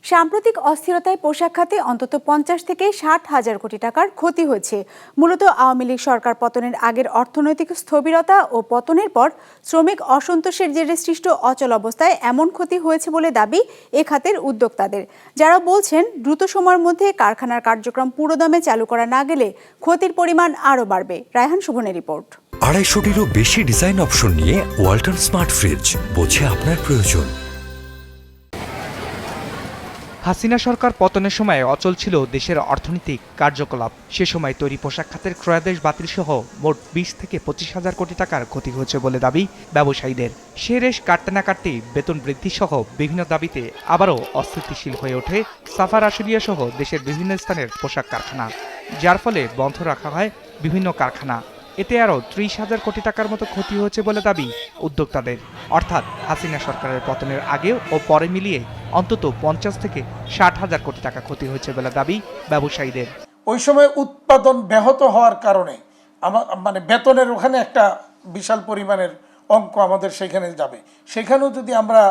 সাম্প্রতিক অস্থিরতায় পোশাক খাতে অন্তত ৫০ থেকে ৬০ হাজার কোটি টাকার ক্ষতি হয়েছে। মূলত আওয়ামী লীগ সরকার পতনের আগের অর্থনৈতিক স্থবিরতা ও পতনের পর শ্রমিক অসন্তোষের জেরে সৃষ্ট অচল অবস্থায় এমন ক্ষতি হয়েছে বলে দাবি এ খাতের উদ্যোক্তাদের, যারা বলছেন দ্রুত সময়ের মধ্যে কারখানার কার্যক্রম পুরোদমে চালু করা না গেলে ক্ষতির পরিমাণ আরও বাড়বে। রায়হান শুভনের রিপোর্ট। ২৫০টিরও বেশি ডিজাইন অপশন নিয়ে ওয়ালটন স্মার্ট ফ্রিজ, বোঝে আপনার প্রয়োজন। হাসিনা সরকার পতনের সময় অচল ছিল দেশের অর্থনৈতিক কার্যকলাপ। সে সময় তৈরি পোশাক খাতের ক্রয়াদেশ বাতিল সহ মোট ২০ থেকে ২৫ হাজার কোটি টাকার ক্ষতি হয়েছে বলে দাবি ব্যবসায়ীদের। সে রেশ কাটতে না কাটতেই বেতন বৃদ্ধি সহ বিভিন্ন দাবিতে আবারও অস্থিতিশীল হয়ে ওঠে সাফার আশুলিয়া সহ দেশের বিভিন্ন স্থানের পোশাক কারখানা, যার ফলে বন্ধ রাখা হয় বিভিন্ন কারখানা। এতে আরও ৩০ হাজার কোটি টাকার মতো ক্ষতি হয়েছে বলে দাবি উদ্যোক্তাদের। অর্থাৎ হাসিনা সরকারের পতনের আগে ও পরে মিলিয়ে অন্তত ৫০ থেকে ৬০ হাজার কোটি টাকা ক্ষতি হয়েছে বলে দাবি ব্যবসায়ীদের। ওই সময় উৎপাদন ব্যাহত হওয়ার কারণে মানে বেতনের ওখানে একটা বিশাল পরিমাণের অঙ্ক আমাদের সেখানে যাবে। সেখানেও যদি আমরা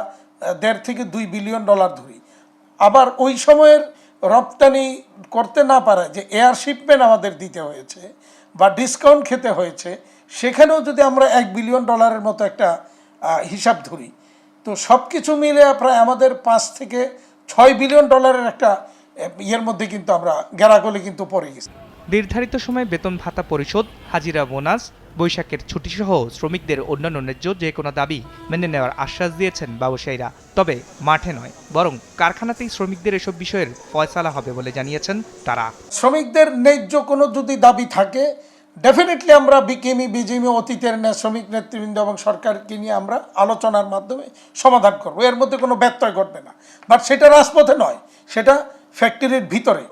১.৫ থেকে ২ বিলিয়ন ডলার ধরি, আবার ওই সময়ের রপ্তানি করতে না পারা যে এয়ার শিপমেন্ট আমাদের দিতে হয়েছে বা ডিসকাউন্ট খেতে হয়েছে, সেখানেও যদি আমরা ১ বিলিয়ন ডলারের মতো একটা হিসাব ধরি, তো সব কিছু মিলে প্রায় আমাদের ৫ থেকে ৬ বিলিয়ন ডলারের একটা ইয়ের মধ্যে কিন্তু আমরা গেরাগলে কিন্তু পড়ে গেছি। নির্ধারিত সময়ে বেতন ভাতা পরিশোধ, হাজিরা বোনাস, বৈশাখের ছুটিসহ শ্রমিকদের অন্যান্য ন্যায্য যে কোনো দাবি মেনে নেওয়ার আশ্বাস দিয়েছেন ব্যবসায়ীরা। তবে মাঠে নয়, বরং কারখানাতেই শ্রমিকদের এসব বিষয়ের ফয়সালা হবে বলে জানিয়েছেন তারা। শ্রমিকদের ন্যায্য কোনো যদি দাবি থাকে, ডেফিনেটলি আমরা বিজিএমই অতীতের শ্রমিক নেতৃবৃন্দ এবং সরকারকে নিয়ে আমরা আলোচনার মাধ্যমে সমাধান করব। এর মধ্যে কোনো ব্যত্যয় ঘটবে না, বাট সেটা রাজপথে নয়, সেটা ফ্যাক্টরির ভিতরে।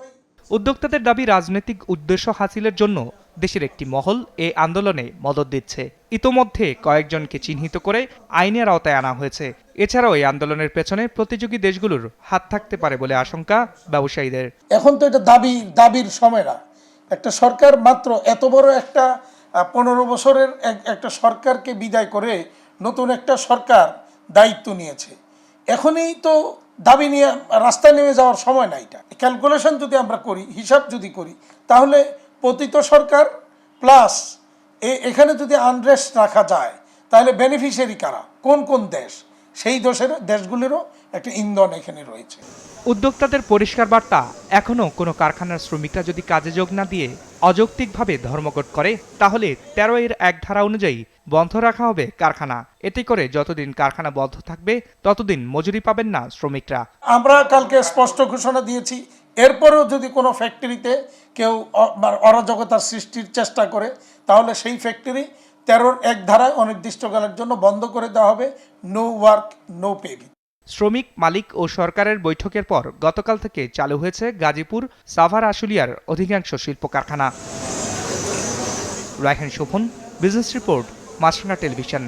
উদ্যোক্তাদের দাবি রাজনৈতিক উদ্দেশ্য হাসিলের জন্য দেশের একটি মহল এই আন্দোলনে মদদ দিচ্ছে। ইতোমধ্যে কয়েকজনকে চিহ্নিত করে আইনের আওতায় আনা হয়েছে। এছাড়াও এই আন্দোলনের পেছনে প্রতিযোগী দেশগুলোর হাত থাকতে পারে বলে আশঙ্কা ব্যবসায়ীদের। এখন তো এটা দাবির সময় না। একটা সরকার মাত্র এত বড় একটা ১৫ বছরের একটা সরকারকে বিদায় করে নতুন একটা সরকার দায়িত্ব নিয়েছে। এখনই তো দাবি নিয়ে রাস্তায় নেমে যাওয়ার সময় না। এটা ক্যালকুলেশন যদি আমরা করি, হিসাব যদি করি, তাহলে পতিত সরকার প্লাস এখানে যদি আনরেস্ট রাখা যায়, তাহলে বেনিফিশিয়ারি কারা, কোন কোন দেশ, সেই দেশগুলিরও একটা ইন্ধন এখানে রয়েছে। উদ্যোক্তাদের পরিষ্কার বার্তা, এখনও কোনো কারখানার শ্রমিকরা যদি কাজে যোগ না দিয়ে অযৌক্তিকভাবে ধর্মঘট করে, তাহলে ১৩ এক ধারা অনুযায়ী বন্ধ রাখা হবে কারখানা। এতে করে যতদিন কারখানা বন্ধ থাকবে ততদিন মজুরি পাবেন না শ্রমিকরা। আমরা কালকে স্পষ্ট ঘোষণা দিয়েছি, এরপরেও যদি কোনো ফ্যাক্টরিতে কেউ অরাজকতার সৃষ্টির চেষ্টা করে, তাহলে সেই ফ্যাক্টরি ১৩ এক ধারায় অনির্দিষ্টকালের জন্য বন্ধ করে দেওয়া হবে। No work no pay. শ্রমিক, মালিক ও সরকারের বৈঠকের পর গতকাল থেকে চালু হয়েছে গাজীপুর সাভার আশুলিয়ার অধিকাংশ শিল্প কারখানা। রায়হান শোভন, বিজনেস রিপোর্ট, মাছরাঙা টেলিভিশন।